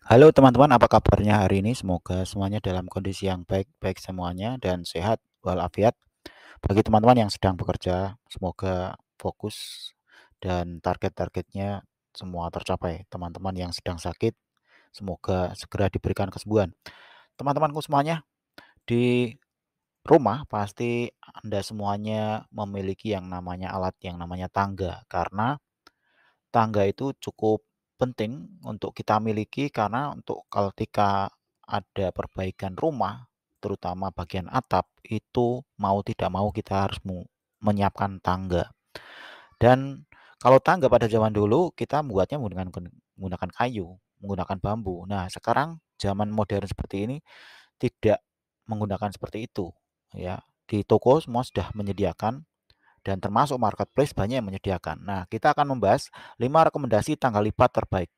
Halo teman-teman, apa kabarnya hari ini? Semoga semuanya dalam kondisi yang baik-baik semuanya dan sehat walafiat. Bagi teman-teman yang sedang bekerja, semoga fokus dan target-targetnya semua tercapai. Teman-teman yang sedang sakit, semoga segera diberikan kesembuhan. Teman-temanku semuanya, di rumah pasti Anda semuanya memiliki yang namanya alat yang namanya tangga, karena tangga itu cukup penting untuk kita miliki karena untuk ketika ada perbaikan rumah, terutama bagian atap, itu mau tidak mau kita harus menyiapkan tangga. Dan kalau tangga pada zaman dulu kita membuatnya menggunakan kayu, menggunakan bambu. Nah, sekarang zaman modern seperti ini tidak menggunakan seperti itu, ya. Di toko semua sudah menyediakan dan termasuk marketplace banyak yang menyediakan. Nah, kita akan membahas 5 rekomendasi tanggal lipat terbaik.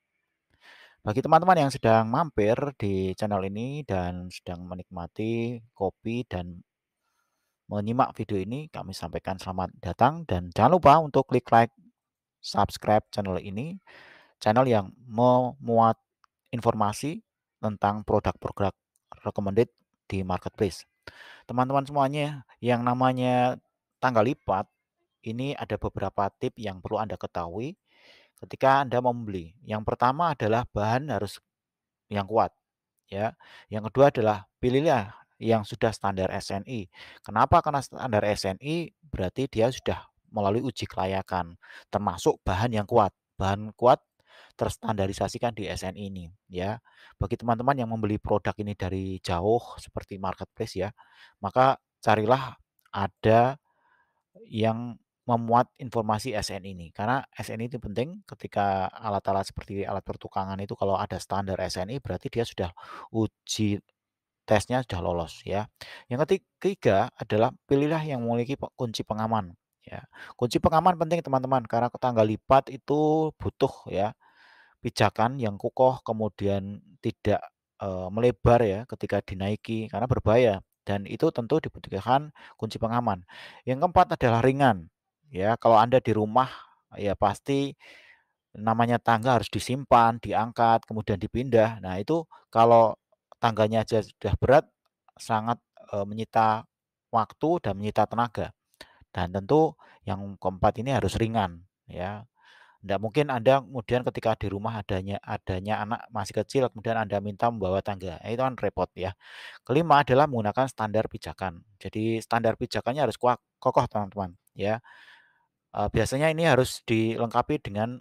Bagi teman-teman yang sedang mampir di channel ini dan sedang menikmati kopi dan menyimak video ini, kami sampaikan selamat datang dan jangan lupa untuk klik like, subscribe channel ini, channel yang memuat informasi tentang produk-produk recommended di marketplace. Teman-teman semuanya, yang namanya tanggal lipat ini ada beberapa tips yang perlu Anda ketahui ketika Anda membeli. Yang pertama adalah bahan harus yang kuat, ya. Yang kedua adalah pilihlah yang sudah standar SNI. Kenapa? Karena standar SNI berarti dia sudah melalui uji kelayakan, termasuk bahan yang kuat. Bahan kuat terstandarisasikan di SNI ini, ya. Bagi teman-teman yang membeli produk ini dari jauh seperti marketplace ya, maka carilah ada yang memuat informasi SN ini. Karena SN itu penting ketika alat-alat seperti alat pertukangan itu kalau ada standar SNI berarti dia sudah uji tesnya sudah lolos ya. Yang ketiga adalah pilihlah yang memiliki kunci pengaman ya. Kunci pengaman penting teman-teman karena tanggal lipat itu butuh ya pijakan yang kokoh kemudian tidak melebar ya ketika dinaiki karena berbahaya dan itu tentu dibutuhkan kunci pengaman. Yang keempat adalah ringan. Ya, kalau Anda di rumah ya pasti namanya tangga harus disimpan, diangkat, kemudian dipindah. Nah, itu kalau tangganya aja sudah berat sangat menyita waktu dan menyita tenaga. Dan tentu yang keempat ini harus ringan ya. Nggak mungkin Anda kemudian ketika di rumah adanya anak masih kecil, kemudian Anda minta membawa tangga, itu kan repot ya. Kelima adalah menggunakan standar pijakan. Jadi standar pijakannya harus kokoh teman-teman ya. Biasanya ini harus dilengkapi dengan,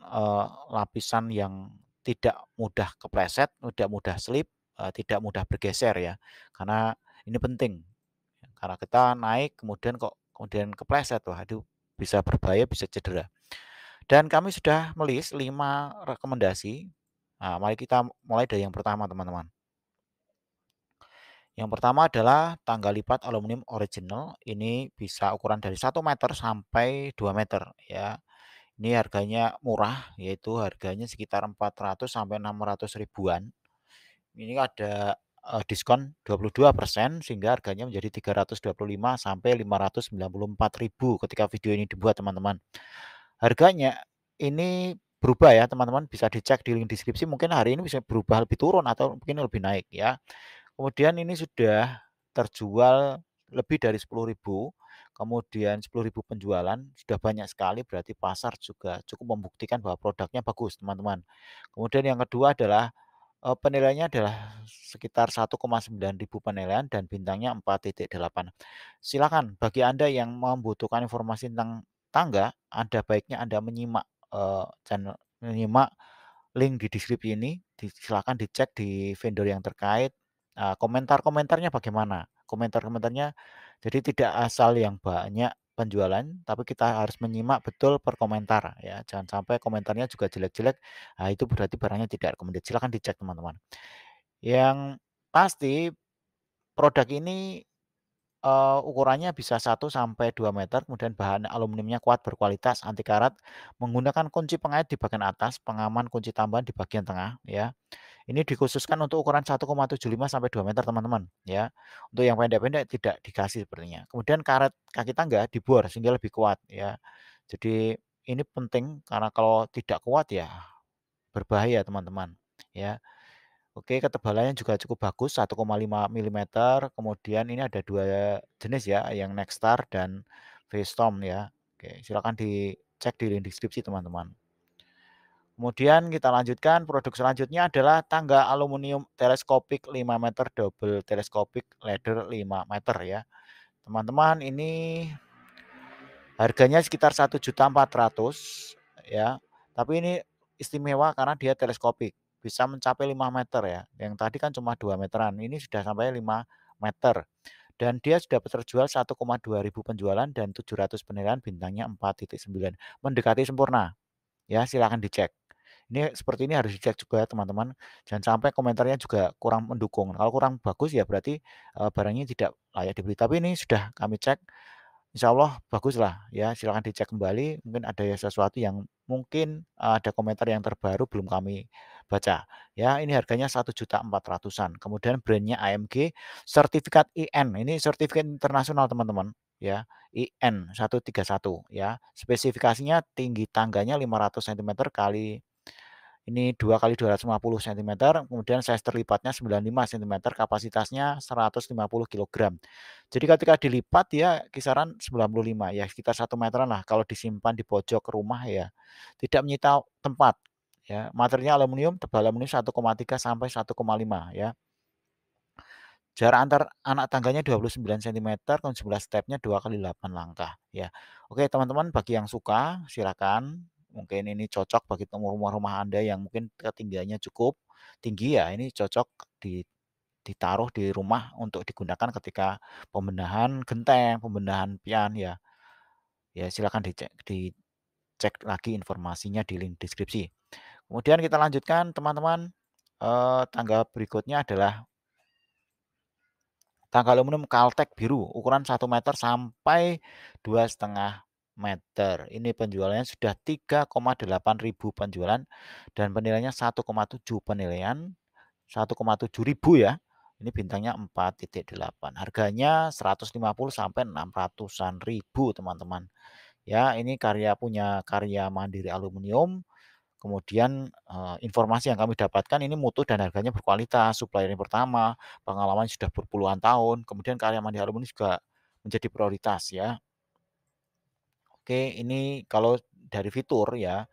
lapisan yang tidak mudah kepleset, tidak mudah slip, tidak mudah bergeser ya. Karena ini penting, karena kita naik kemudian kok kemudian kepleset, wah itu bisa berbahaya, bisa cedera. Dan kami sudah melis 5 rekomendasi. Nah, mari kita mulai dari yang pertama, teman-teman. Yang pertama adalah tangga lipat aluminium original. Ini bisa ukuran dari 1 meter sampai 2 meter ya. Ini harganya murah, yaitu harganya sekitar 400 sampai 600 ribuan. Ini ada diskon 22% sehingga harganya menjadi 325 sampai 594 ribu ketika video ini dibuat, teman-teman. Harganya ini berubah ya teman-teman, bisa dicek di link deskripsi mungkin hari ini bisa berubah lebih turun atau mungkin lebih naik ya. Kemudian ini sudah terjual lebih dari 10 ribu, kemudian 10 ribu penjualan, sudah banyak sekali berarti pasar juga cukup membuktikan bahwa produknya bagus teman-teman. Kemudian yang kedua adalah, penilaiannya adalah sekitar 1,9 ribu penilaian dan bintangnya 4,8. Silakan bagi Anda yang membutuhkan informasi tentang tangga, ada baiknya Anda menyimak link di deskripsi ini, silakan dicek di vendor yang terkait, komentar-komentarnya bagaimana, komentar-komentarnya jadi tidak asal yang banyak penjualan, tapi kita harus menyimak betul per komentar ya, jangan sampai komentarnya juga jelek-jelek, nah itu berarti barangnya tidak recommended, silakan dicek teman-teman. Yang pasti produk ini ukurannya bisa 1 sampai 2 meter, kemudian bahan aluminiumnya kuat, berkualitas, anti karat, menggunakan kunci pengait di bagian atas, pengaman kunci tambahan di bagian tengah, ya. Ini dikhususkan untuk ukuran 1,75 sampai 2 meter, teman-teman, ya. Untuk yang pendek-pendek tidak dikasih sepertinya. Kemudian karet kaki tangga dibor sehingga lebih kuat, ya. Jadi ini penting karena kalau tidak kuat ya berbahaya, teman-teman, ya. Oke, ketebalannya juga cukup bagus 1,5 milimeter. Kemudian ini ada 2 jenis ya, yang Nexstar dan V-Storm ya. Oke, silakan dicek di link deskripsi teman-teman. Kemudian kita lanjutkan, produk selanjutnya adalah tangga aluminium teleskopik 5 meter double teleskopik ladder 5 meter ya. Teman-teman, ini harganya sekitar 1.400.000 ya, tapi ini istimewa karena dia teleskopik, bisa mencapai 5 meter ya, yang tadi kan cuma 2 meteran, ini sudah sampai 5 meter. Dan dia sudah terjual 1,2 ribu penjualan dan 700 penilaian, bintangnya 4,9, mendekati sempurna. Ya, silakan dicek. Ini seperti ini harus dicek juga ya teman-teman, jangan sampai komentarnya juga kurang mendukung. Kalau kurang bagus ya berarti, barangnya tidak layak dibeli. Tapi ini sudah kami cek, insya Allah baguslah ya, silakan dicek kembali, mungkin ada ya sesuatu yang mungkin, ada komentar yang terbaru belum kami baca. Ya, ini harganya 1.400.000-an. Kemudian brandnya AMG, sertifikat IN, ini sertifikat internasional teman-teman, ya. IN 131 ya. Spesifikasinya tinggi tangganya 500 sentimeter kali ini 2 kali 250 sentimeter, kemudian size terlipatnya 95 sentimeter, kapasitasnya 150 kilogram. Jadi ketika dilipat ya kisaran 95 ya, sekitar 1 meteran lah kalau disimpan di pojok rumah ya. Tidak menyita tempat ya. Materialnya aluminium, tebal aluminium 1,3 sampai 1,5 ya. Jarak antar anak tangganya 29 sentimeter, kemudian jumlah stepnya 2 kali 8 langkah, ya. Oke, teman-teman bagi yang suka silakan, mungkin ini cocok bagi rumah-rumah Anda yang mungkin ketinggiannya cukup tinggi ya, ini cocok ditaruh di rumah untuk digunakan ketika pembenahan genteng, pembenahan pian ya. Ya silakan dicek lagi informasinya di link deskripsi. Kemudian kita lanjutkan teman-teman, tangga berikutnya adalah tangga aluminium Caltech biru ukuran 1 meter sampai 2,5 meter. Ini penjualannya sudah 3,8 ribu penjualan dan penilaiannya 1,7 penilaian, 1,7 ribu ya. Ini bintangnya 4,8. Harganya 150 sampai 600-an ribu teman-teman. Ya, ini punya karya Mandiri Aluminium. Kemudian, informasi yang kami dapatkan ini mutu dan harganya berkualitas, supplier yang pertama, pengalaman sudah berpuluhan tahun, kemudian karya Mandi Aluminium juga menjadi prioritas ya. Oke, ini kalau dari fitur ya,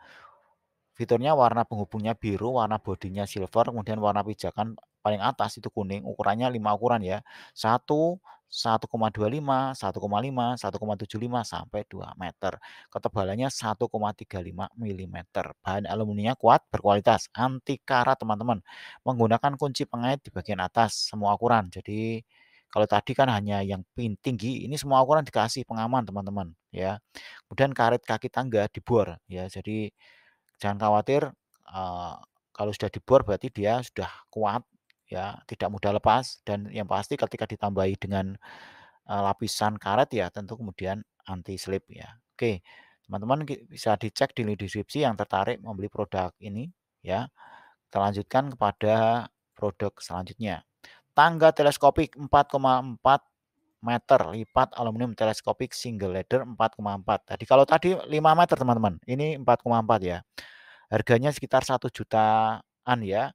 fiturnya warna penghubungnya biru, warna bodinya silver, kemudian warna pijakan paling atas itu kuning, ukurannya 5 ukuran ya. 1, 1,25, 1,5, 1,75 sampai 2 meter. Ketebalannya 1,35 milimeter. Bahan aluminiumnya kuat, berkualitas, anti karat teman-teman. Menggunakan kunci pengait di bagian atas, semua ukuran. Jadi kalau tadi kan hanya yang tinggi, ini semua ukuran dikasih pengaman teman-teman ya. Kemudian karet kaki tangga dibor ya. Jadi jangan khawatir, kalau sudah dibor berarti dia sudah kuat ya, tidak mudah lepas dan yang pasti ketika ditambahi dengan, lapisan karet ya tentu kemudian anti slip ya. Oke, teman-teman bisa dicek di link deskripsi yang tertarik membeli produk ini ya. Kita lanjutkan kepada produk selanjutnya. Tangga teleskopik 4,4 meter lipat aluminium teleskopik single ladder 4,4. Tadi 5 meter teman-teman, ini 4,4 ya. Harganya sekitar 1 jutaan ya.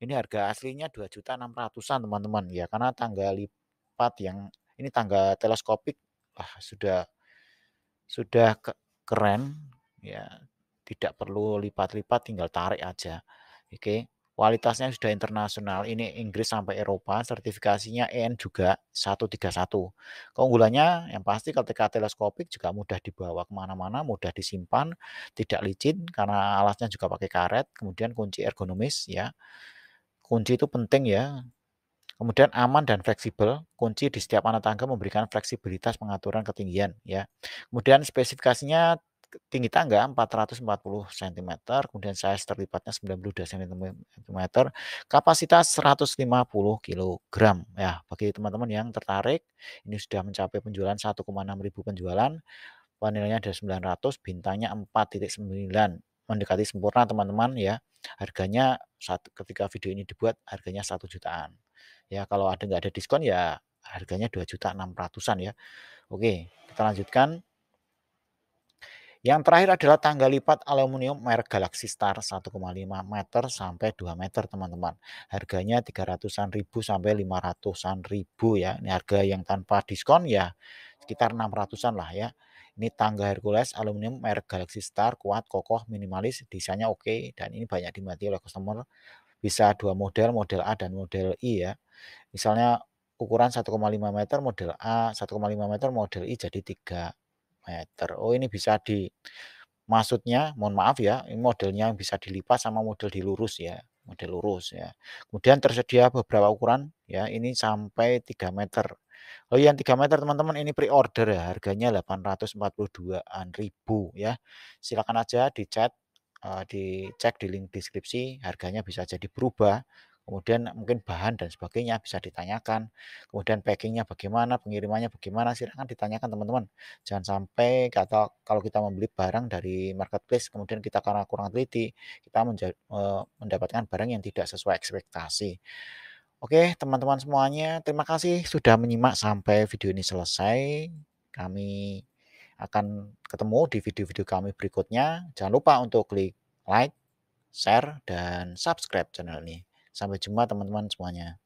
Ini harga aslinya 2.600.000-an teman-teman ya, karena tangga lipat yang ini tangga teleskopik, wah sudah keren ya, tidak perlu lipat-lipat tinggal tarik aja. Oke, kualitasnya sudah internasional, ini Inggris sampai Eropa, sertifikasinya EN juga 131. Keunggulannya yang pasti ketika teleskopik juga mudah dibawa kemana mana, mudah disimpan, tidak licin karena alasnya juga pakai karet, kemudian kunci ergonomis ya. Kunci itu penting ya. Kemudian aman dan fleksibel, kunci di setiap anak tangga memberikan fleksibilitas pengaturan ketinggian ya. Kemudian spesifikasinya tinggi tangga 440 sentimeter, kemudian size terlipatnya 92 sentimeter, kapasitas 150 kilogram. Ya, bagi teman-teman yang tertarik, ini sudah mencapai penjualan 1,6 ribu penjualan, nilainya ada 900, bintangnya 4,9, mendekati sempurna teman-teman ya. Harganya ketika video ini dibuat harganya 1 jutaan. Ya kalau nggak ada diskon ya harganya 2.600.000-an ya. Oke, kita lanjutkan. Yang terakhir adalah tangga lipat aluminium merek Galaxy Star 1,5 meter sampai 2 meter teman-teman. Harganya 300-an ribu sampai 500-an ribu ya. Ini harga yang tanpa diskon ya sekitar 600-an lah ya. Ini tangga Hercules aluminium merek Galaxy Star, kuat, kokoh, minimalis, desainnya oke, dan ini banyak diminati oleh customer. Bisa dua model, model A dan model I ya. Misalnya ukuran 1,5 meter model A, 1,5 meter model I jadi 3 meter. Oh, ini bisa maksudnya mohon maaf ya, ini modelnya yang bisa dilipat sama model dilurus ya, model lurus ya. Kemudian tersedia beberapa ukuran ya, ini sampai 3 meter. Oh, yang 3 meter teman-teman ini pre-order ya, harganya 842-an ribu ya. Silakan aja dicek di link deskripsi, harganya bisa jadi berubah. Kemudian mungkin bahan dan sebagainya bisa ditanyakan. Kemudian packingnya bagaimana, pengirimannya bagaimana, silakan ditanyakan teman-teman. Jangan sampai kalau kita membeli barang dari marketplace kemudian kita karena kurang teliti, kita mendapatkan barang yang tidak sesuai ekspektasi. Oke, teman-teman semuanya, terima kasih sudah menyimak sampai video ini selesai. Kami akan ketemu di video-video kami berikutnya. Jangan lupa untuk klik like, share, dan subscribe channel ini. Sampai jumpa teman-teman semuanya.